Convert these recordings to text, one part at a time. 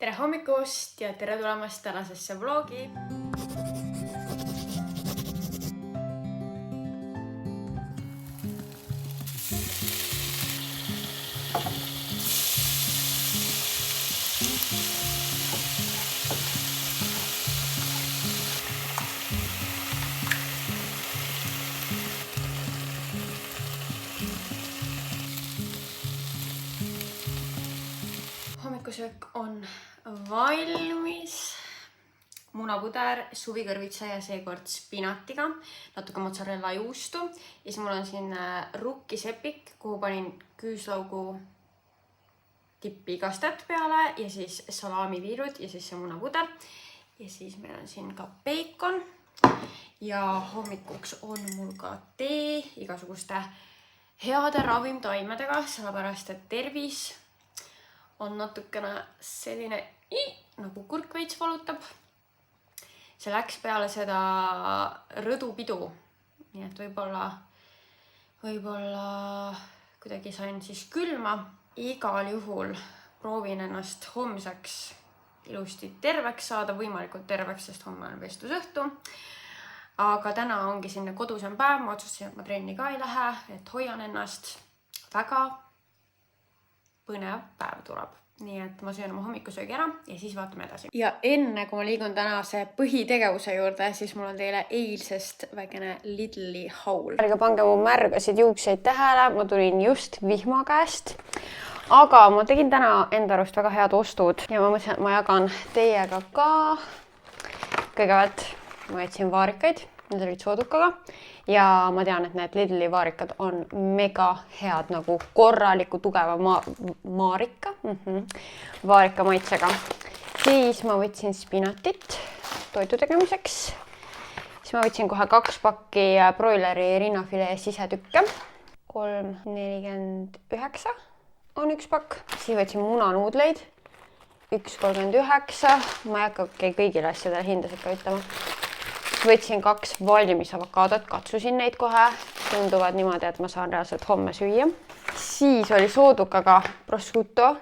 Tere hommikust ja tere tulemast tänasesse vlogi. Hommikusöök on valmis. Munapuder, suvikõrvitsa ja seekord spinatiga, natuke mozzarella juustu. Ja siis mul on siin rukkisepik, kuhu panin küüslaugu tippikastet peale ja siis salamiviirud ja siis see munapuder. Ja siis meil on siin ka beikon. Ja hommikuks on mul ka tee igasuguste heade ravimtaimedega, sellepärast et tervis on natukene selline, nagu kurk veits valutab. See läks peale seda rõdupidu, nii et võib-olla kuidagi sain siis külma. Igal juhul proovin ennast homseks ilusti terveks saada, võimalikult terveks, sest homme on vestlusõhtu. Aga täna ongi sinna kodusem päev, ma otsustasin, et ma trenni ka ei lähe, et hoian ennast. Väga põnev päev tuleb. Nii et ma söön oma hommikusöögi ära ja siis vaatame edasi. Ja enne kui ma liigun tänase põhitegevuse juurde, siis mul on teile eilsest väikene Lidli haul. Ärge pange mu märgasid juukseid tähele, ma tulin just vihma käest. Aga ma tegin täna enda arust väga head ostud ja ma mõtlesin, et ma jagan teiega ka. Kõigepealt ma jätsin vaarikaid, need olid soodukaga. Ja ma tean, et need Lidli vaarikad on mega head, nagu korraliku tugeva vaarika maitsega. Siis ma võtsin spinatit toitu tegemiseks. Siis ma võtsin kohe 2 pakki broileri rinnafilee sisetükke. 3,49 on 1 pakk. Siis võtsin munanuudleid. 1,39. Ma ei hakka kõigile asjadele hindasid ka ütlema. Võtsin 2 valmis avokaadot, katsusin neid kohe. Tunduvad niimoodi, et ma saan reaalselt homme süüa. Siis oli soodukaga prosciutto,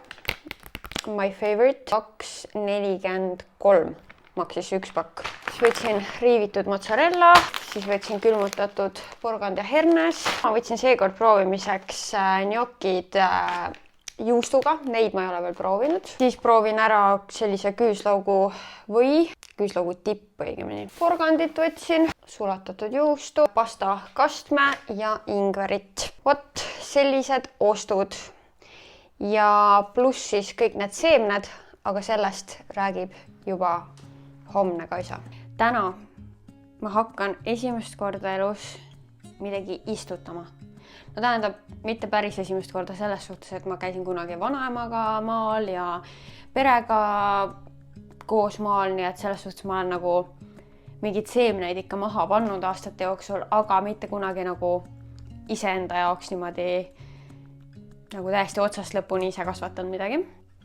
my favorite, 2,43 maksis 1 pakk. Siis võtsin riivitud mozzarella, siis võtsin külmutatud porgand ja hernes. Ma võtsin seekord proovimiseks gnokid juustuga, neid ma ei ole veel proovinud. Siis proovin ära sellise küüslaugu või küüslaugu tipp õigemini. Porgandit võtsin, sulatatud juustu, pasta kastme ja ingverit. Vot sellised ostud. Ja pluss siis kõik need seemned, aga sellest räägib juba homne Kaisa. Täna ma hakkan esimest korda elus midagi istutama. No tähendab, mitte päris esimest korda selles suhtes, et ma käisin kunagi vanaemaga maal ja perega koos maal, nii et selles suhtes ma olen nagu mingid seemneid ikka maha pannud aastate jooksul, aga mitte kunagi nagu iseenda jaoks niimoodi nagu täiesti otsast lõpuni ise kasvatanud midagi.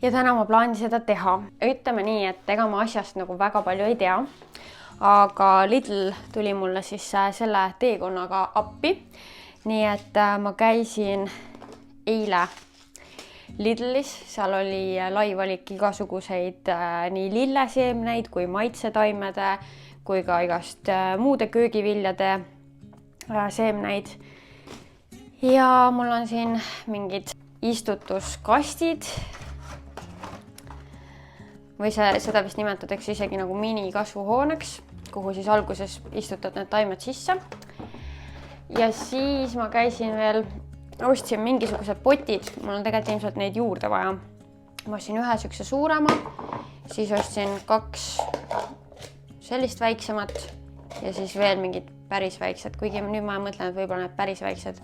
Ja täna ma plaanin seda teha. Ütleme nii, et ega ma asjast nagu väga palju ei tea, aga Lidl tuli mulle siis selle teekonnaga appi. Nii et ma käisin eile Lidlis, seal oli lai valik igasuguseid nii lilleseemneid kui maitsetaimede kui ka igast muude köögiviljade seemneid. Ja mul on siin mingid istutuskastid või seda vist nimetatakse isegi nagu minikasvuhooneks, kuhu siis alguses istutad need taimed sisse. Ja siis ma käisin veel, ostsin mingisugused potid, mul on tegelikult ilmselt neid juurde vaja. Ma ostsin ühe sükse suurema, siis ostsin 2 sellist väiksemat ja siis veel mingid päris väiksed, kuigi nüüd ma mõtlen, et võib-olla need päris väiksed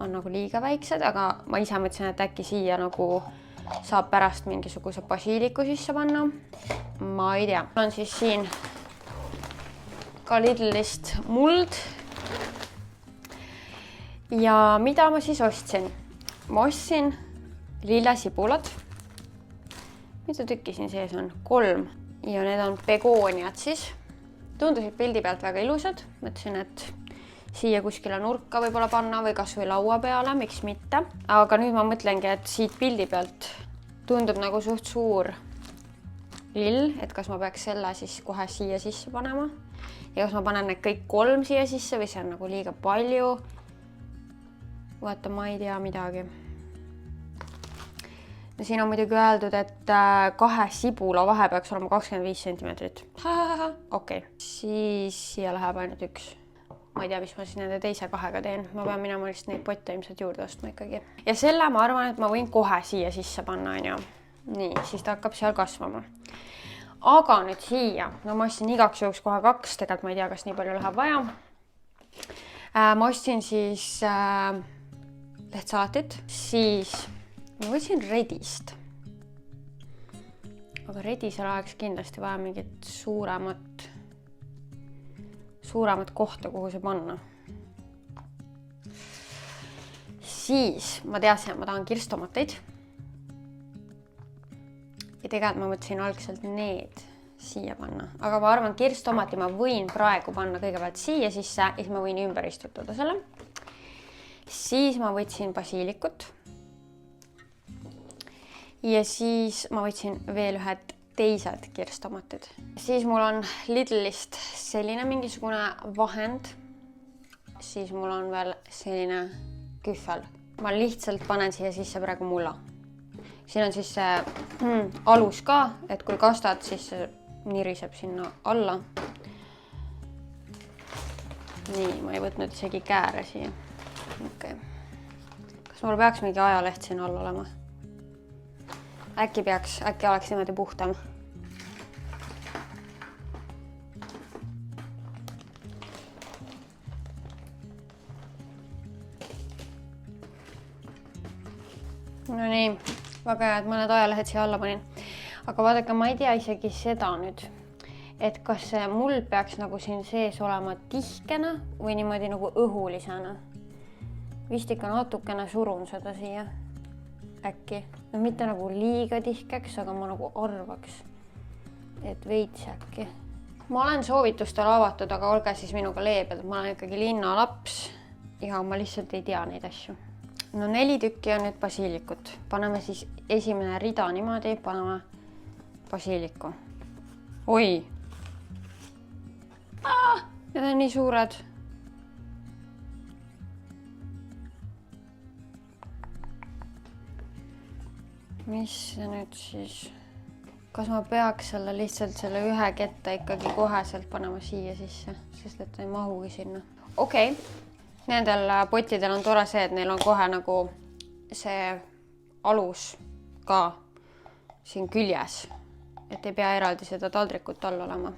on nagu liiga väiksed, aga ma ise mõtlesin, et äkki siia nagu saab pärast mingisuguse basiiliku sisse panna. Ma ei tea. Mul on siis siin ka Lidlist muld. Ja mida ma siis ostsin? Ma ostsin lillesibulad. Mida tükki siin sees on? 3. Ja need on begooniad siis. Tundusid pildi pealt väga ilusad. Mõtlesin, et siia kuskile nurka võib-olla panna või kas või laua peale, miks mitte. Aga nüüd ma mõtlengi, et siit pildi pealt tundub nagu suht suur lill, et kas ma peaks selle siis kohe siia sisse panema ja kas ma panen need kõik 3 siia sisse või see on nagu liiga palju. Vaata, ma ei tea midagi. Ja siin on muidugi öeldud, et 2 sibula vahe peaks olema 25 sentimeetrit. Okei. Siis siia läheb ainult 1. Ma ei tea, mis ma siis nende teise 2-ga teen. Ma pean minema lihtsalt neid potte ilmselt juurde ostma ikkagi. Ja selle ma arvan, et ma võin kohe siia sisse panna, on ju. Nii, siis ta hakkab seal kasvama. Aga nüüd siia. No ma ostsin igaks juhuks kohe 2. Tegelikult ma ei tea, kas nii palju läheb vaja. Ma ostsin siis lehtsalatit. Siis ma võtsin redist. Aga redisel oleks kindlasti vaja mingit suuremat kohta, kuhu see panna. Siis ma teadsin, et ma tahan kirstomateid. Ja tegelikult ma mõtlesin algselt need siia panna. Aga ma arvan, kirstomati ma võin praegu panna kõigepealt siia sisse ja siis ma võin ümber istutada selle. Siis ma võtsin basiilikut. Ja siis ma võtsin veel ühed teised kirstomatid. Siis mul on Lidlist selline mingisugune vahend. Siis mul on veel selline kühvel. Ma lihtsalt panen siia sisse praegu mulla. Siin on siis see alus ka, et kui kastad, siis see niriseb sinna alla. Nii, ma ei võtnud isegi kääre siia. Okay. Kas mul peaks mingi ajaleht siin all olema? Äkki oleks niimoodi puhtam. No nii, väga hea, et ma need ajalehed siia alla panin. Aga vaadake, ma ei tea isegi seda nüüd, et kas see muld peaks nagu siin sees olema tihkena või niimoodi nagu õhulisena. Vist ikka natukene surun seda siia. Äkki. No mitte nagu liiga tihkeks, aga ma nagu arvaks, et veits äkki. Ma olen soovitustel avatud, aga olge siis minuga leebed. Ma olen ikkagi linnalaps ja ma lihtsalt ei tea neid asju. No 4 tükki on nüüd basiilikut. Paneme siis esimene rida niimoodi, paneme basiiliku. Oi! Need on nii suured. Mis see nüüd siis? Kas ma peaks selle lihtsalt selle ühe ketta ikkagi koheselt panema siia sisse, sest et ei mahugi sinna. Okei. Nendel pottidel on tore see, et neil on kohe nagu see alus ka siin küljes, et ei pea eraldi seda taldrikut all olema.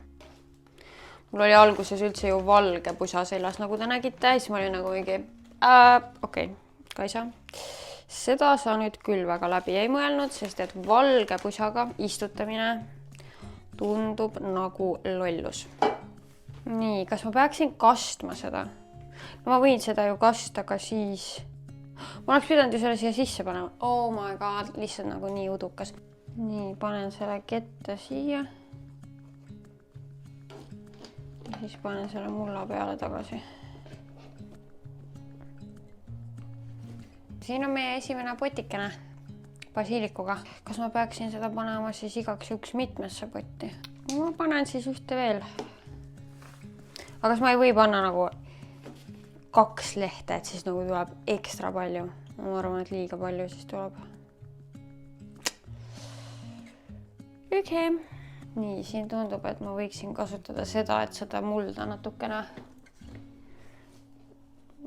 Mul oli alguses üldse ju valge pusa seljas, nagu te nägite, siis ma olin nagu mingi, okei, Kaisa. Seda sa nüüd küll väga läbi ei mõelnud, sest et valge pusaga istutamine tundub nagu lollus. Nii, kas ma peaksin kastma seda? No ma võin seda ju kasta, aga siis... Ma oleks pidanud ju selle siia sisse panema. Oh my god, lihtsalt nagu nii udukas. Nii, panen selle kette siia. Ja siis panen selle mulla peale tagasi. Siin on meie esimene potikene basiilikuga. Kas ma peaksin seda panema siis igaks juhuks mitmesse potti? Ma panen siis ühte veel. Aga kas ma ei või panna nagu 2 lehte, et siis nagu tuleb ekstra palju? Ma arvan, et liiga palju siis tuleb. Okei. Nii, siin tundub, et ma võiksin kasutada seda, et seda mulda natukene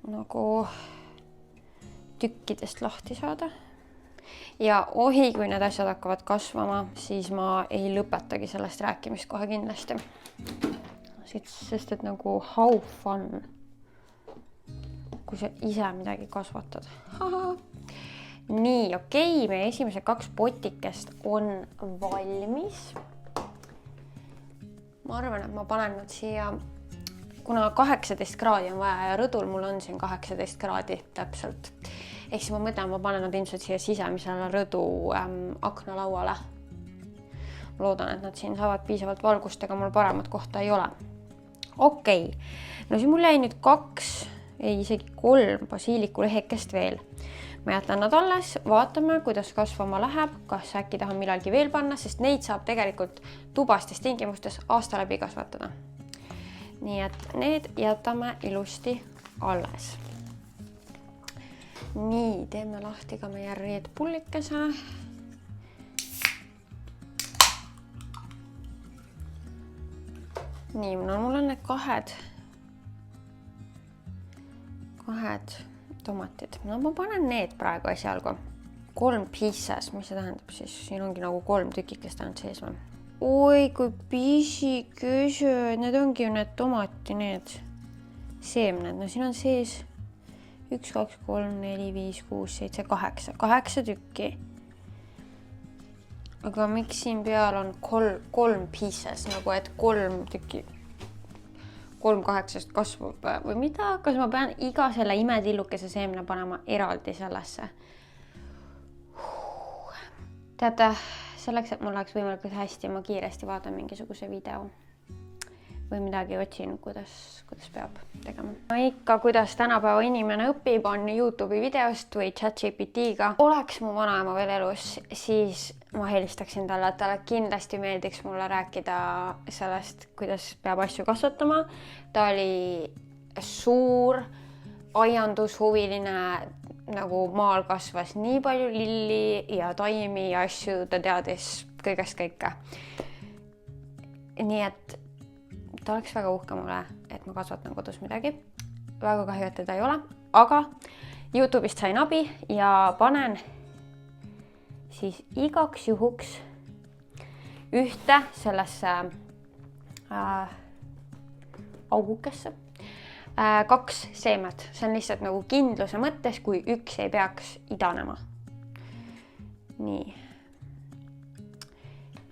nagu tükkidest lahti saada. Ja ohi, kui need asjad hakkavad kasvama, siis ma ei lõpetagi sellest rääkimist kohe kindlasti. Sest et nagu how fun, kui sa ise midagi kasvatad. Nii, okei, meie esimese 2 potikest on valmis. Ma arvan, et ma panen nüüd siia, kuna 18 kraadi on vaja ja rõdul mul on siin 18 kraadi täpselt. Ehk siis ma mõtlen, ma panen nad ilmselt siia sisemisele rõdu aknalauale. Ma loodan, et nad siin saavad piisavalt valgust, ega mul paremat kohta ei ole. Okei, no siis mul jäi nüüd 2, ei isegi 3 basiiliku lehekest veel. ma jätan nad alles, vaatame, kuidas kasvama läheb, kas äkki tahan millalgi veel panna, sest neid saab tegelikult tubastes tingimustes aasta läbi kasvatada. Nii et need jätame ilusti alles. Nii, teeme lahti ka meie Red Bullikese. Nii, no mul on need kahed tomatid. No ma panen need praegu esialgu. 3 pieces, mis see tähendab siis? Siin ongi nagu 3 tükikest ainult sees. Oi, kui pisikesed. Need ongi ju need tomati, need seemned. No siin on sees 1, 2, 3, 4, 5, 6, 7, 8. 8 tükki. Aga miks siin peal on 3 pieces, nagu et 3 tükki 3-8 kasvab või mida? Kas ma pean iga selle imetillukese seemne panema eraldi sellesse? Teate, selleks, et mul oleks võimalikult hästi, ma kiiresti vaatan mingisuguse video või midagi otsin, kuidas peab tegema. Ikka, kuidas tänapäeva inimene õpib, on YouTube'i videost või ChatGPT-ga. Oleks mu vanaema veel elus, siis ma helistaksin talle, et talle kindlasti meeldiks mulle rääkida sellest, kuidas peab asju kasvatama. Ta oli suur aiandushuviline, nagu maal kasvas nii palju lilli ja taimi ja asju, ta teadis kõigest kõike. Nii et ta oleks väga uhke mulle, et ma kasvatan kodus midagi. Väga kahju, et teda ei ole, aga YouTube'ist sain abi ja panen siis igaks juhuks ühte sellesse augukesse 2 seemet. See on lihtsalt nagu kindluse mõttes, kui üks ei peaks idanema. Nii.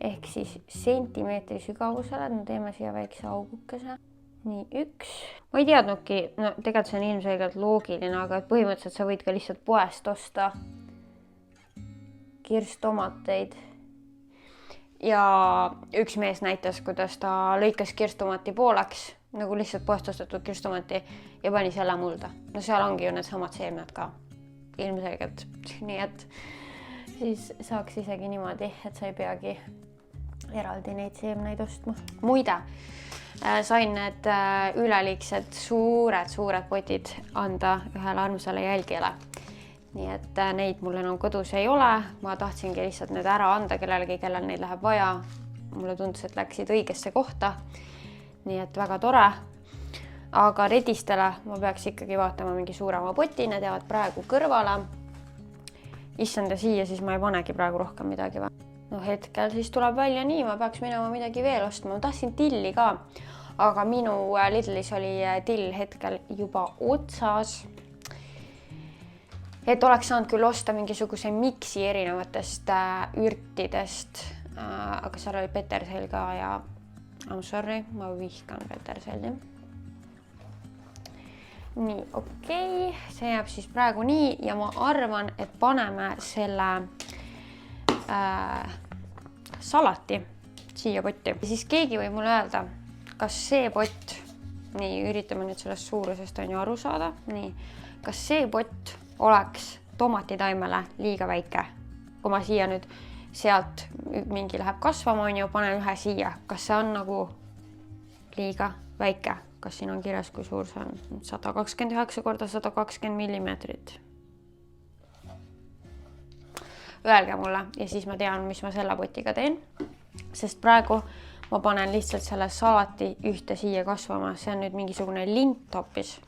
Ehk siis sentimeetri sügavusele, me teeme siia väikse augukese. Nii, 1. Ma ei teadnudki, no tegelikult see on ilmselgelt loogiline, aga põhimõtteliselt sa võid ka lihtsalt poest osta kirstomateid. Ja üks mees näitas, kuidas ta lõikas kirstomati pooleks, nagu lihtsalt poest ostetud kirstomati ja pani selle mulda. No seal ongi ju need samad seemned ka ilmselgelt. Nii et siis saaks isegi niimoodi, et sa ei peagi eraldi neid seemneid ostma. Muide, sain need üleliigsed suured potid anda ühele armsale jälgijale. Nii et neid mul enam kodus ei ole. Ma tahtsingi lihtsalt need ära anda kellelegi, kellel neid läheb vaja. Mulle tundus, et läksid õigesse kohta. Nii et väga tore. Aga redistele ma peaks ikkagi vaatama mingi suurema poti. Need jäävad praegu kõrvale. Issanda siia, siis ma ei panegi praegu rohkem midagi. No hetkel siis tuleb välja nii, ma peaks minema midagi veel ostma. Ma tahtsin tilli ka, aga minu Lidlis oli till hetkel juba otsas. Et oleks saanud küll osta mingisuguse miksi erinevatest ürtidest, aga seal oli petersell ka ja I'm sorry, ma vihkan peterselli. Nii, okei, see jääb siis praegu nii ja ma arvan, et paneme selle salati siia potti. Ja siis keegi võib mulle öelda, kas see pott, nii üritame nüüd sellest suurusest on ju aru saada, nii, kas see pott oleks tomatitaimele liiga väike. Kui ma siia nüüd sealt mingi läheb kasvama, on ju, panen ühe siia. Kas see on nagu liiga väike? Kas siin on kirjas, kui suur see on? 129 × 120 millimeetrit. Öelge mulle ja siis ma tean, mis ma selle potiga teen. Sest praegu ma panen lihtsalt selle salati ühte siia kasvama. See on nüüd mingisugune lint hoopis.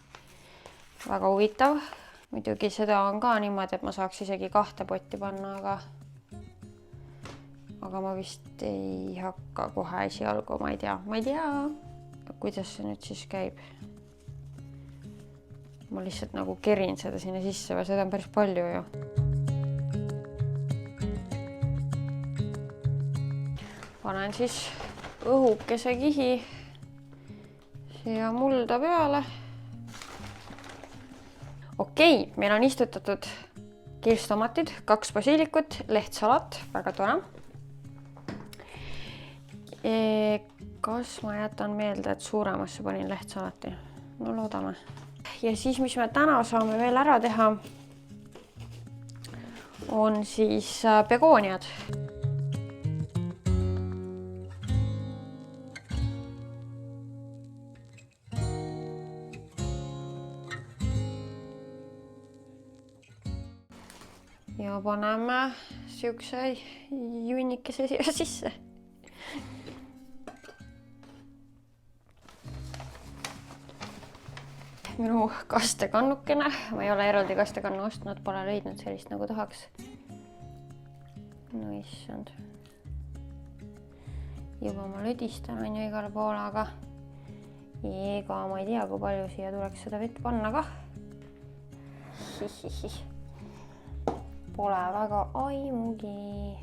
Väga huvitav. Muidugi seda on ka niimoodi, et ma saaks isegi 2 potti panna, aga ma vist ei hakka kohe esialgu, ma ei tea, kuidas see nüüd siis käib. Ma lihtsalt nagu kerin seda sinna sisse, või seda on päris palju ju. Panen siis õhukese kihi siia mulda peale. Okei, meil on istutatud kirstomatid, 2 basiilikut, lehtsalat, väga tore. Kas ma jätan meelde, et suuremasse panin lehtsalati? No loodame. Ja siis, mis me täna saame veel ära teha, on siis begooniad. Ja paneme siukse junnikese siia sisse. Minu kastekannukene. Ma ei ole eraldi kastekannu ostnud, pole leidnud sellist nagu tahaks. No issand. Juba ma lödistan on ju igale poole, aga ega ma ei tea, kui palju siia tuleks seda vett panna ka. Pole väga aimugi.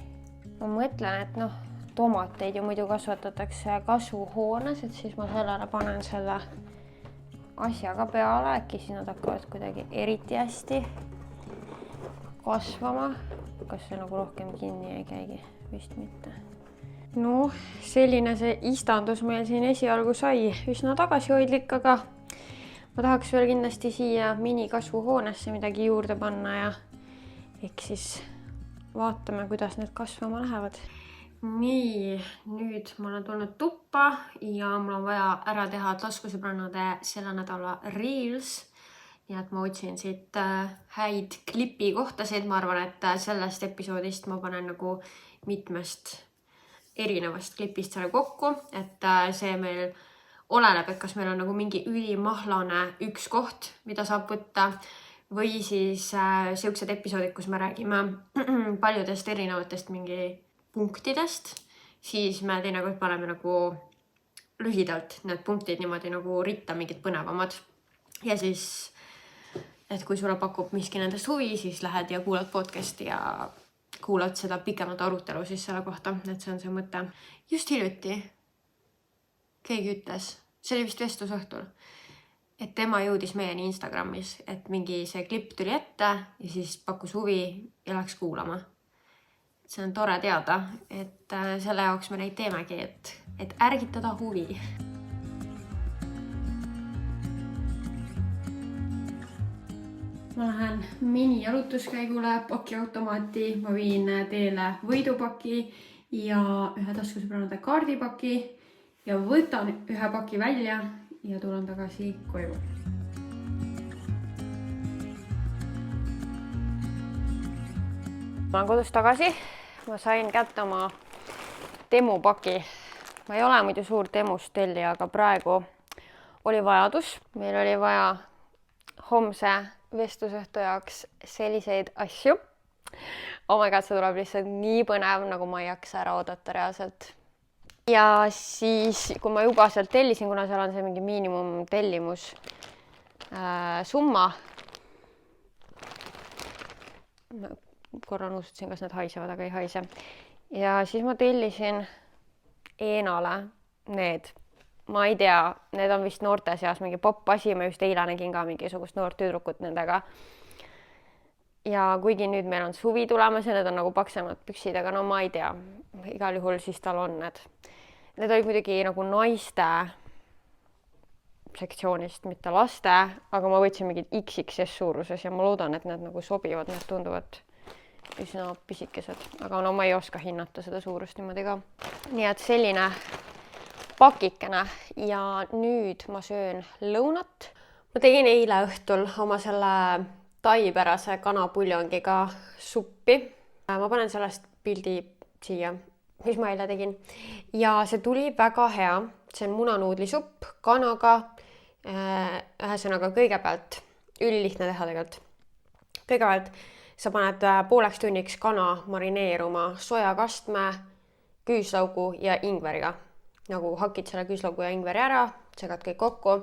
Ma mõtlen, et noh, tomateid ju muidu kasvatatakse kasvuhoones, et siis ma sellele panen selle asjaga peale, äkki siin nad hakkavad kuidagi eriti hästi kasvama. Kas see nagu rohkem kinni ei käigi? Vist mitte. No, selline see istandus meil siin esialgu sai üsna tagasihoidlik, aga ma tahaks veel kindlasti siia minikasvuhoonesse midagi juurde panna ja ehk siis vaatame, kuidas need kasvama lähevad. Nii, nüüd ma olen tulnud tuppa ja mul on vaja ära teha taskusõbrannade selle nädala reels. Nii et ma otsin siit häid klipi kohtasid. Ma arvan, et sellest episoodist ma panen nagu mitmest erinevast klipist selle kokku. Et see meil oleneb, et kas meil on nagu mingi ülimahlane üks koht, mida saab võtta või siis siuksed episoodid, kus me räägime paljudest erinevatest mingi punktidest, siis me teinekord paneme nagu lühidalt need punktid niimoodi nagu ritta mingid põnevamad. Ja siis, et kui sulle pakub miski nendest huvi, siis lähed ja kuulad podcasti ja kuulad seda pikemat arutelu siis selle kohta, et see on see mõte. Just hiljuti keegi ütles, see oli vist vestlusõhtul, et tema jõudis meieni Instagramis, et mingi see klipp tuli ette ja siis pakkus huvi ja läks kuulama. See on tore teada, et selle jaoks me neid teemegi, et ärgitada huvi. Ma lähen mini-jalutuskäigule pakiautomaati, ma viin teele võidupaki ja ühe taskusõbrannade kaardipaki ja võtan ühe paki välja ja tulen tagasi koju. Ma olen kodus tagasi. Ma sain kätte oma temupaki. Ma ei ole muidu suur temust tellija, aga praegu oli vajadus. Meil oli vaja homse vestlusõhtu jaoks selliseid asju. Oh my god, see tuleb lihtsalt nii põnev, nagu ma ei jaksa ära oodata reaalselt. Ja siis, kui ma juba sealt tellisin, kuna seal on see mingi miinimum tellimus summa, korra nuustsin, kas need haisevad, aga ei haise. Ja siis ma tellisin Eenale need. Ma ei tea, need on vist noorte seas mingi popp asi. Ma just eile nägin ka mingisugust noort tüdrukut nendega. Ja kuigi nüüd meil on suvi tulemas ja need on nagu paksemad püksid, aga no ma ei tea. Igal juhul siis tal on need. Need olid muidugi nagu naiste sektsioonist, mitte laste, aga ma võtsin mingid XXS suuruses ja ma loodan, et need nagu sobivad, need tunduvad üsna pisikesed, aga no ma ei oska hinnata seda suurust niimoodi ka. Nii et selline pakikene ja nüüd ma söön lõunat. Ma tegin eile õhtul oma selle taipärase kanapuljongiga suppi. Ma panen sellest pildi siia, mis ma eile tegin. Ja see tuli väga hea. See on munanuudlisupp kanaga. Ühesõnaga kõigepealt, ülilihtne teha tegelikult. Kõigepealt sa paned pooleks tunniks kana marineeruma sojakastme, küüslaugu ja ingveriga. Nagu hakid selle küüslaugu ja ingveri ära, segad kõik kokku,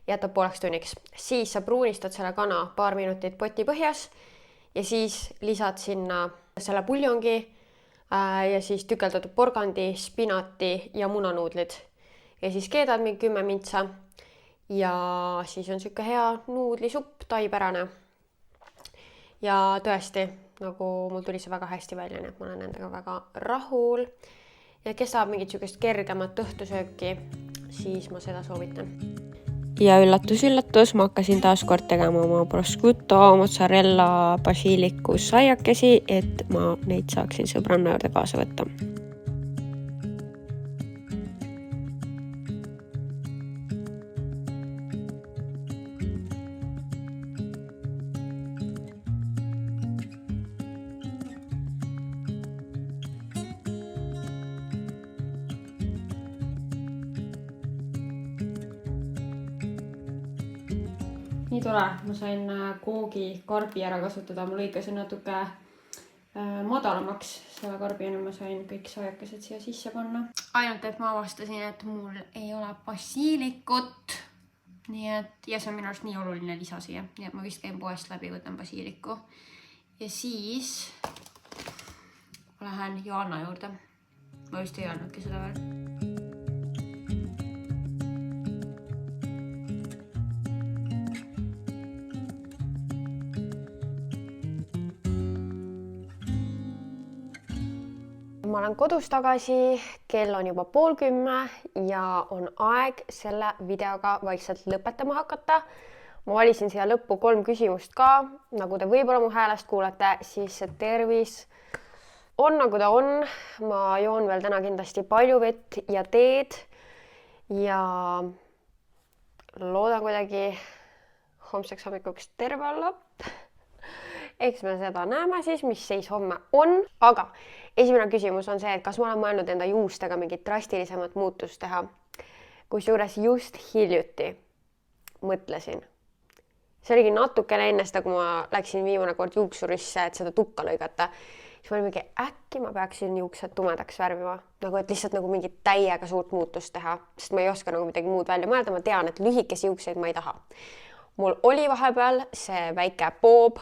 jätab pooleks tunniks. Siis sa pruunistad selle kana paar minutit poti põhjas ja siis lisad sinna selle puljongi ja siis tükeldatud porgandi, spinati ja munanuudlid. Ja siis keedad mingi 10 mintsa ja siis on siuke hea nuudlisupp, taipärane. Ja tõesti, nagu mul tuli see väga hästi välja, nii et ma olen nendega väga rahul. Ja kes saab mingit siukest kergemat õhtusööki, siis ma seda soovitan. ja üllatus, ma hakkasin taas kord tegema oma prosciutto, mozzarella, basiliku saiakesi, et ma neid saaksin sõbranna juurde kaasa võtta. Nii tore, ma sain koogi karbi ära kasutada, ma lõikasin natuke madalamaks selle karbi ja nüüd ma sain kõik saiakesed siia sisse panna. Ainult, et ma avastasin, et mul ei ole basiilikut. Nii et, ja see on minu arust nii oluline lisa siia. Nii et ma vist käin poest läbi, võtan basiiliku. Ja siis ma lähen Joanna juurde. Ma vist ei öelnudki seda veel. Ma olen kodus tagasi, kell on juba 9:30 ja on aeg selle videoga vaikselt lõpetama hakata. Ma valisin siia lõppu 3 küsimust ka. Nagu te võib-olla mu häälest kuulete, siis see tervis on nagu ta on. Ma joon veel täna kindlasti palju vett ja teed ja loodan kuidagi homseks hommikuks terve olla. Eks me seda näeme siis, mis seis homme on. Aga esimene küsimus on see, et kas ma olen mõelnud enda juustega mingit drastilisemat muutust teha. Kusjuures just hiljuti mõtlesin. See oligi natukene ennest, kui ma läksin viimane kord juuksurisse, et seda tukka lõigata. Siis ma olin mingi, äkki ma peaksin juuksed tumedaks värvima. Nagu, et lihtsalt nagu mingit täiega suurt muutust teha. Sest ma ei oska nagu midagi muud välja mõelda. Ma tean, et lühikesi juukseid ma ei taha. Mul oli vahepeal see väike boob.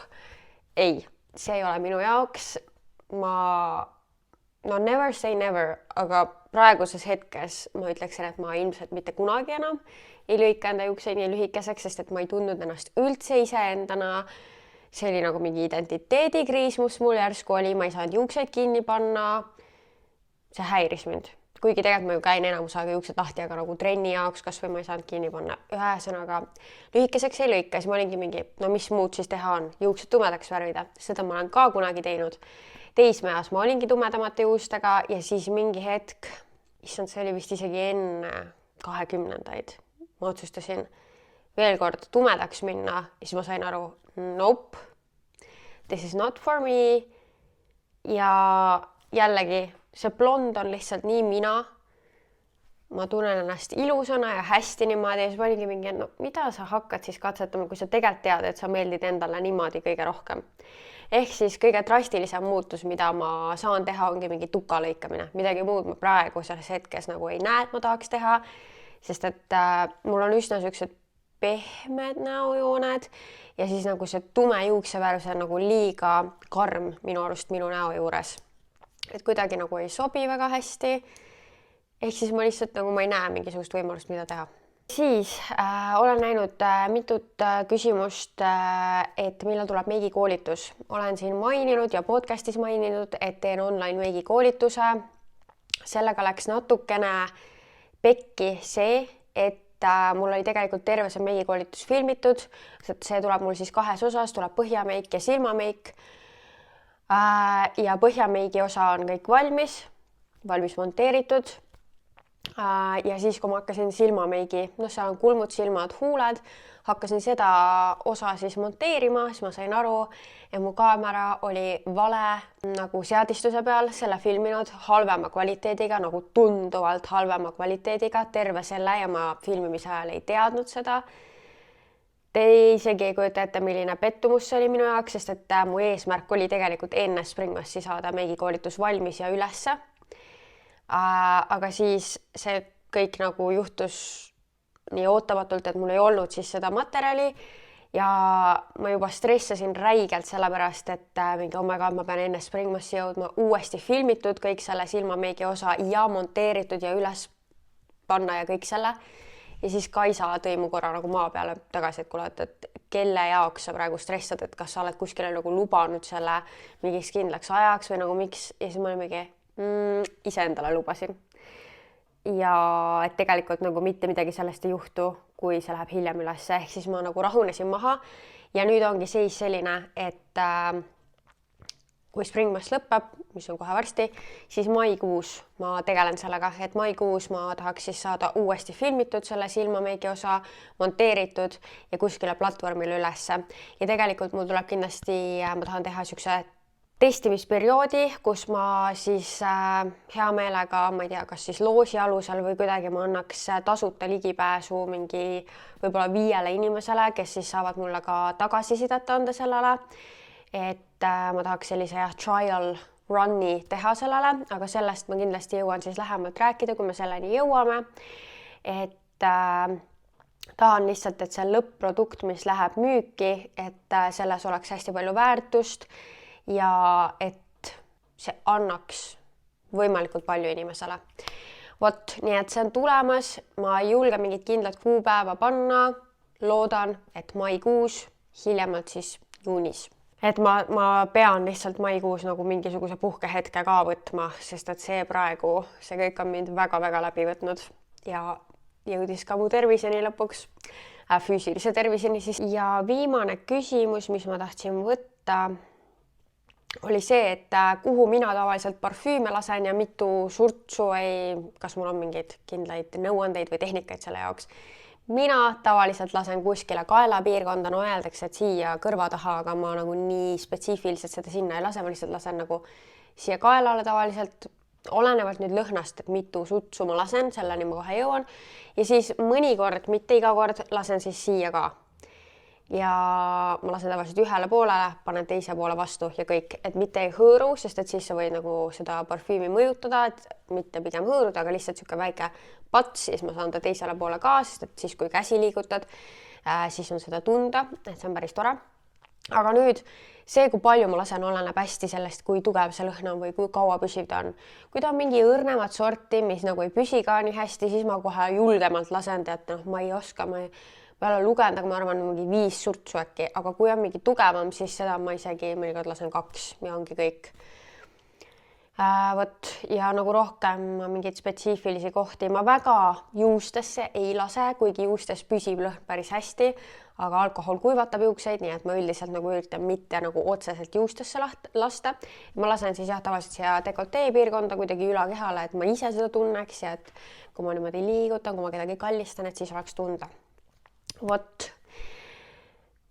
Ei, see ei ole minu jaoks. No never say never, aga praeguses hetkes ma ütleksin, et ma ilmselt mitte kunagi enam ei lõika enda juukseid nii lühikeseks, sest et ma ei tundnud ennast üldse iseendana. See oli nagu mingi identiteedikriis, mis mul järsku oli, ma ei saanud juukseid kinni panna. See häiris mind. Kuigi tegelikult ma ju käin enamus aega juuksed lahti, aga nagu trenni jaoks kas või ma ei saanud kinni panna. Ühesõnaga lühikeseks ei lõika, siis ma olingi mingi, no mis muud siis teha on, juuksed tumedaks värvida. Seda ma olen ka kunagi teinud. Teismeas ma olingi tumedamate juustega ja siis mingi hetk, issand, see oli vist isegi enne 20-ndaid. Ma otsustasin veel kord tumedaks minna ja siis ma sain aru, nope, this is not for me. Ja jällegi, see blond on lihtsalt nii mina. Ma tunnen ennast ilusana ja hästi niimoodi ja siis ma olingi mingi, no mida sa hakkad siis katsetama, kui sa tegelikult tead, et sa meeldid endale niimoodi kõige rohkem. Ehk siis kõige drastilisem muutus, mida ma saan teha, ongi mingi tuka lõikamine. Midagi muud ma praegu selles hetkes nagu ei näe, et ma tahaks teha, sest et mul on üsna sellised pehmed näojooned ja siis nagu see tume juuksevärv, see on nagu liiga karm minu arust minu näo juures. Et kuidagi nagu ei sobi väga hästi. Ehk siis ma lihtsalt nagu ma ei näe mingisugust võimalust, mida teha. Siis olen näinud mitut küsimust, et millal tuleb meigikoolitus. Olen siin maininud ja podcastis maininud, et teen online meigikoolituse. Sellega läks natukene pekki see, et mul oli tegelikult terve see meigikoolitus filmitud. See tuleb mul siis 2 osas, tuleb põhjameik ja silmameik. Ja põhjameigi osa on kõik valmis monteeritud. Ja siis, kui ma hakkasin silmameigi, see on kulmud, silmad, huuled, hakkasin seda osa siis monteerima, siis ma sain aru, et mu kaamera oli vale nagu seadistuse peal, selle filminud halvema kvaliteediga, nagu tunduvalt halvema kvaliteediga, terve selle ja ma filmimise ajal ei teadnud seda. Te isegi ei kujuta ette, milline pettumus see oli minu jaoks, sest et mu eesmärk oli tegelikult enne Springmassi saada meigikoolitus valmis ja ülesse. Aga siis see kõik nagu juhtus nii ootamatult, et mul ei olnud siis seda materjali ja ma juba stressasin räigelt sellepärast, et mingi ma pean enne Springmassi jõudma uuesti filmitud kõik selle silmameigi osa ja monteeritud ja üles panna ja kõik selle. Ja siis Kaisa tõi mu korra nagu maa peale tagasi, et kuule, et kelle jaoks sa praegu stressad, et kas sa oled kuskile nagu lubanud selle mingiks kindlaks ajaks või nagu miks. Ja siis ma olin mingi iseendale lubasin. ja et tegelikult nagu mitte midagi sellest ei juhtu, kui see läheb hiljem ülesse, ehk siis ma nagu rahunesin maha ja nüüd ongi seis selline, et kui Springmas lõpeb, mis on kohe varsti, siis maikuus ma tegelen sellega, et maikuus ma tahaks siis saada uuesti filmitud selle silmameigi osa, monteeritud ja kuskile platvormile ülesse. Ja tegelikult mul tuleb kindlasti, ma tahan teha niisuguse testimisperioodi, kus ma siis hea meelega, ma ei tea, kas siis loosi alusel või kuidagi ma annaks tasuta ligipääsu mingi võib-olla 5 inimesele, kes siis saavad mulle ka tagasisidet anda sellele. Et ma tahaks sellise trial run'i teha sellele, aga sellest ma kindlasti jõuan siis lähemalt rääkida, kui me selleni jõuame. Et tahan lihtsalt, et see lõpp-produkt, mis läheb müüki, et selles oleks hästi palju väärtust ja et see annaks võimalikult palju inimesele. Vot, nii et see on tulemas, ma ei julge mingit kindlat kuupäeva panna, loodan, et maikuus, hiljemalt siis juunis. Et ma pean lihtsalt maikuus nagu mingisuguse puhkehetke ka võtma, sest et see praegu, see kõik on mind väga-väga läbi võtnud ja jõudis ka mu terviseni lõpuks, füüsilise terviseni siis. Ja viimane küsimus, mis ma tahtsin võtta, oli see, et kuhu mina tavaliselt parfüüme lasen ja mitu surtsu kas mul on mingeid kindlaid nõuandeid või tehnikaid selle jaoks. Mina tavaliselt lasen kuskile kaelapiirkonda, no öeldakse, et siia kõrva taha, aga ma nagu nii spetsiifiliselt seda sinna ei lase, ma lihtsalt lasen nagu siia kaelale tavaliselt, olenevalt nüüd lõhnast, et mitu sutsu ma lasen, selleni ma kohe jõuan. Ja siis mõnikord, mitte iga kord, lasen siis siia ka. Ja ma lasen tavaliselt ühele poolele, panen teise poole vastu ja kõik, et mitte ei hõõru, sest et siis sa võid nagu seda parfüümi mõjutada, et mitte pigem hõõruda, aga lihtsalt niisugune väike pats, siis ma saan ta teisele poole ka, sest et siis kui käsi liigutad, siis on seda tunda, et see on päris tore. Aga nüüd see, kui palju ma lasen, oleneb hästi sellest, kui tugev see lõhn on või kui kaua püsiv ta on. Kui ta on mingi õrnemat sorti, mis nagu ei püsi ka nii hästi, siis ma kohe julgemalt lasen, et ma ei oska, ma ei ole lugenud, aga ma arvan mingi 5 surtsu äkki, aga kui on mingi tugevam, siis seda ma isegi mõnikord lasen 2 ja ongi kõik. Võt, ja nagu rohkem mingeid spetsiifilisi kohti ma väga juustesse ei lase, kuigi juustes püsib lõhn päris hästi, aga alkohol kuivatab juukseid, nii et ma üldiselt nagu üritan mitte nagu otseselt juustesse lasta. Ma lasen siis jah tavaliselt siia dekoltee piirkonda kuidagi ülakehale, et ma ise seda tunneks ja et kui ma niimoodi liigutan, kui ma kedagi kallistan, et siis oleks tunda. Vot,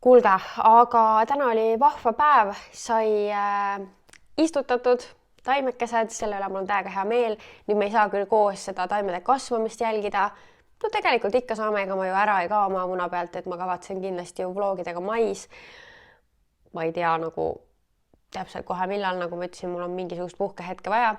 kuulge, aga täna oli vahva päev, sai istutatud taimekesed, selle üle mul on täiega hea meel. Nüüd me ei saa küll koos seda taimede kasvamist jälgida. No tegelikult ikka saame, ega ma ju ära ei kao oma muna pealt, et ma kavatsen kindlasti ju vlogidega mais. Ma ei tea nagu täpselt kohe millal, nagu ma ütlesin, mul on mingisugust puhkehetke vaja.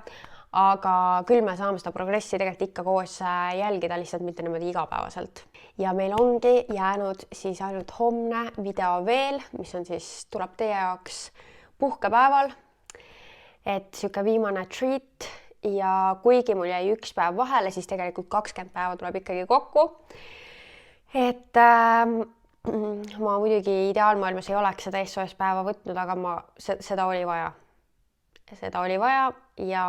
Aga küll me saame seda progressi tegelikult ikka koos jälgida, lihtsalt mitte niimoodi igapäevaselt. Ja meil ongi jäänud siis ainult homne video veel, mis on siis, tuleb teie jaoks puhkepäeval. Et siuke viimane treat ja kuigi mul jäi 1 päev vahele, siis tegelikult 20 päeva tuleb ikkagi kokku. Et ma muidugi ideaalmaailmas ei oleks seda SOS päeva võtnud, aga seda oli vaja. Seda oli vaja ja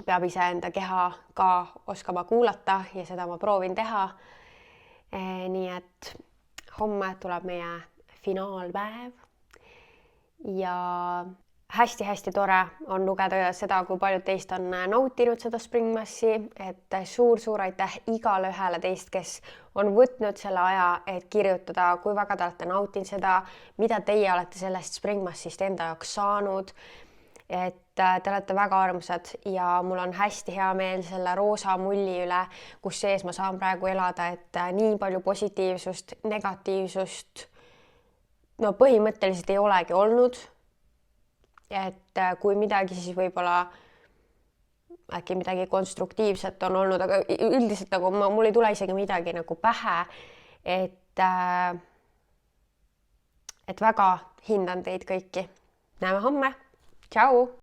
peab iseenda keha ka oskama kuulata ja seda ma proovin teha. Nii et homme tuleb meie finaalpäev ja hästi-hästi tore on lugeda seda, kui paljud teist on nautinud seda Springmassi, et suur-suur aitäh igale ühele teist, kes on võtnud selle aja, et kirjutada, kui väga te olete nautinud seda, mida teie olete sellest Springmassist enda jaoks saanud. Et te olete väga armsad ja mul on hästi hea meel selle roosa mulli üle, kus sees ma saan praegu elada, et nii palju positiivsust, negatiivsust, no põhimõtteliselt ei olegi olnud. Et kui midagi, siis võib-olla äkki midagi konstruktiivset on olnud, aga üldiselt nagu mul ei tule isegi midagi nagu pähe, et väga hindan teid kõiki. Näeme homme. Tšau!